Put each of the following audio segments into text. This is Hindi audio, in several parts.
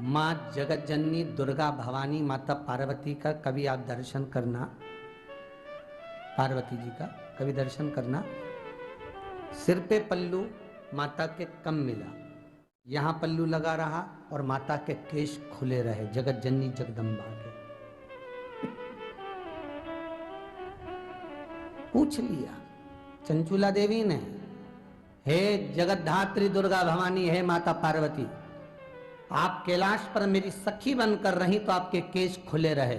माँ जगत जननी दुर्गा भवानी माता पार्वती का कभी आप दर्शन करना, पार्वती जी का कभी दर्शन करना। सिर पे पल्लू माता के कम मिला, यहां पल्लू लगा रहा और माता के केश खुले रहे, जगत जननी जगदम्बा के। पूछ लिया चंचूला देवी ने, हे जगतधात्री दुर्गा भवानी, हे माता पार्वती, आप कैलाश पर मेरी सखी बनकर रही तो आपके केश खुले रहे,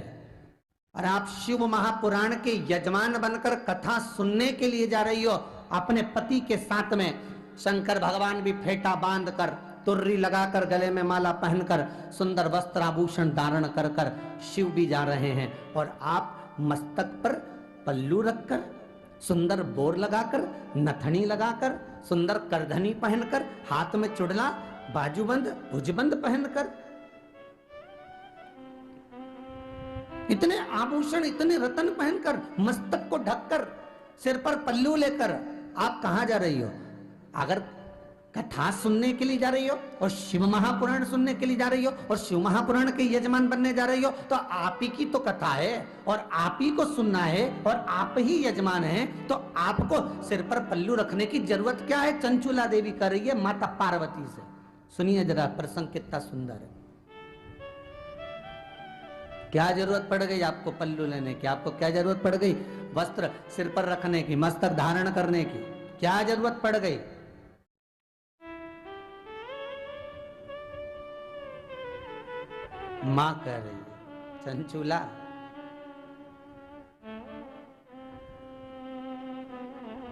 और आप शिव महापुराण के यजमान बनकर कथा सुनने के लिए जा रही हो अपने पति के साथ में। शंकर भगवान भी फेटा बांधकर, तुर्री लगाकर, गले में माला पहनकर, सुंदर वस्त्र आभूषण धारण कर कर शिव भी जा रहे हैं, और आप मस्तक पर पल्लू रखकर, सुंदर बोर लगाकर, नथनी लगाकर, सुंदर करधनी पहनकर, हाथ में चुड़ला, बाजूबंद, भुजबंद पहनकर, इतने आभूषण, इतने रत्न पहनकर, मस्तक को ढककर, सिर पर पल्लू लेकर आप कहां जा रही हो? अगर कथा सुनने के लिए जा रही हो और शिव महापुराण सुनने के लिए जा रही हो और शिव महापुराण के यजमान बनने जा रही हो, तो आप ही की तो कथा है और आप ही को सुनना है और आप ही यजमान हैं, तो आपको सिर पर पल्लू रखने की जरूरत क्या है? चंचूला देवी कर रही है माता पार्वती से। सुनिए जरा प्रसंग कितना सुंदर है। क्या जरूरत पड़ गई आपको पल्लू लेने की? आपको क्या जरूरत पड़ गई? वस्त्र सिर पर रखने की, मस्तक धारण करने की क्या जरूरत पड़ गई? मां कह रही है, चंचूला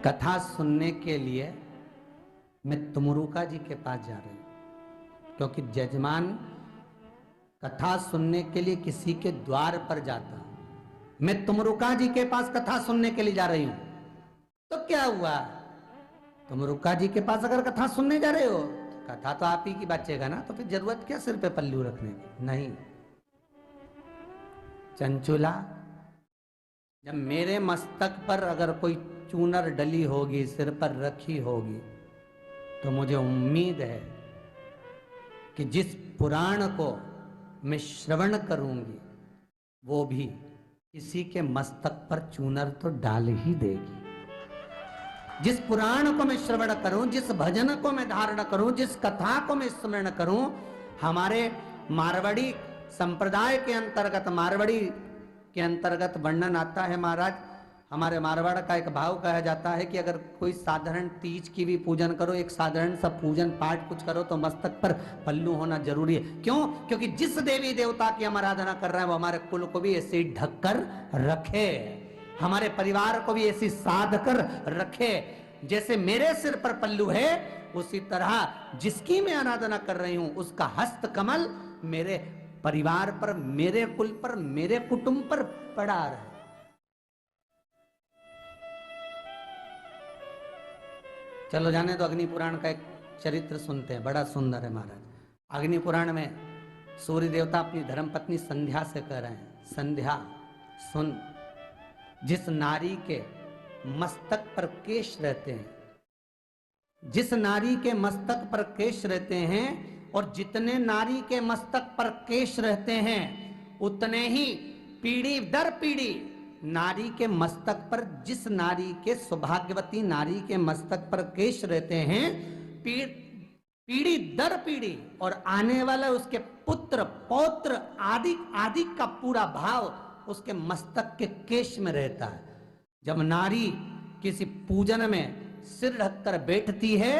कथा सुनने के लिए मैं तुमरुका जी के पास जा रही हूं, क्योंकि जजमान कथा सुनने के लिए किसी के द्वार पर जाता हूं। मैं तुमरुका जी के पास कथा सुनने के लिए जा रही हूं, तो क्या हुआ? तुमरुका जी के पास अगर कथा सुनने जा रहे हो तो कथा तो आप ही की बचेगा ना, तो फिर जरूरत क्या सिर पे पल्लू रखने की? नहीं चंचूला, जब मेरे मस्तक पर अगर कोई चूनर डली होगी, सिर पर रखी होगी, तो मुझे उम्मीद है कि जिस पुराण को मैं श्रवण करूंगी वो भी किसी के मस्तक पर चूनर तो डाल ही देगी। जिस पुराण को मैं श्रवण करूं, जिस भजन को मैं धारण करूं, जिस कथा को मैं स्मरण करूं, हमारे मारवाड़ी संप्रदाय के अंतर्गत, मारवाड़ी के अंतर्गत वर्णन आता है महाराज। हमारे मारवाड़ का एक भाव कहा जाता है कि अगर कोई साधारण तीज की भी पूजन करो, एक साधारण सा पूजन पाठ कुछ करो, तो मस्तक पर पल्लू होना जरूरी है। क्यों? क्योंकि जिस देवी देवता की हम आराधना कर रहे हैं वो हमारे कुल को भी ऐसे ढक कर रखे, हमारे परिवार को भी ऐसी साध कर रखे। जैसे मेरे सिर पर पल्लू है, उसी तरह जिसकी मैं आराधना कर रही हूं उसका हस्त कमल मेरे परिवार पर, मेरे कुल पर, मेरे कुटुंब पर पड़ा रहे। चलो जाने तो अग्नि पुराण का एक चरित्र सुनते हैं, बड़ा सुंदर है महाराज। अग्नि पुराण में सूर्य देवता अपनी धर्मपत्नी संध्या से कह रहे हैं, संध्या सुन, जिस नारी के मस्तक पर केश रहते हैं, जिस नारी के मस्तक पर केश रहते हैं, और जितने नारी के मस्तक पर केश रहते हैं, उतने ही पीढ़ी दर पीढ़ी नारी के मस्तक पर, जिस नारी के, सौभाग्यवती नारी के मस्तक पर केश रहते हैं, पीढ़ी दर पीढ़ी और आने वाला उसके पुत्र पौत्र आदि आदि का पूरा भाव उसके मस्तक के केश में रहता है। जब नारी किसी पूजन में सिर ढककर बैठती है,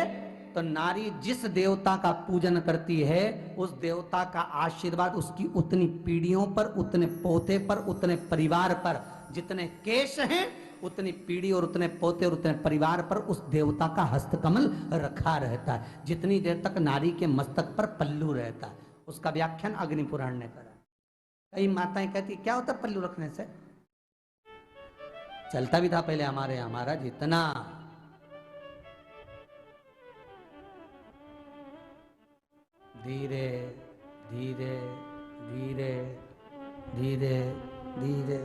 तो नारी जिस देवता का पूजन करती है, उस देवता का आशीर्वाद उसकी उतनी पीढ़ियों पर, उतने पोते पर, उतने परिवार पर, जितने केश हैं उतनी पीढ़ी और उतने पोते और उतने परिवार पर उस देवता का हस्तकमल रखा रहता है, जितनी देर तक नारी के मस्तक पर पल्लू रहता है। उसका व्याख्यान अग्नि पुराण ने करा। कई माताएं कहती क्या होता पल्लू रखने से? चलता भी था पहले हमारे यहाँ महाराज, इतना धीरे धीरे धीरे धीरे धीरे,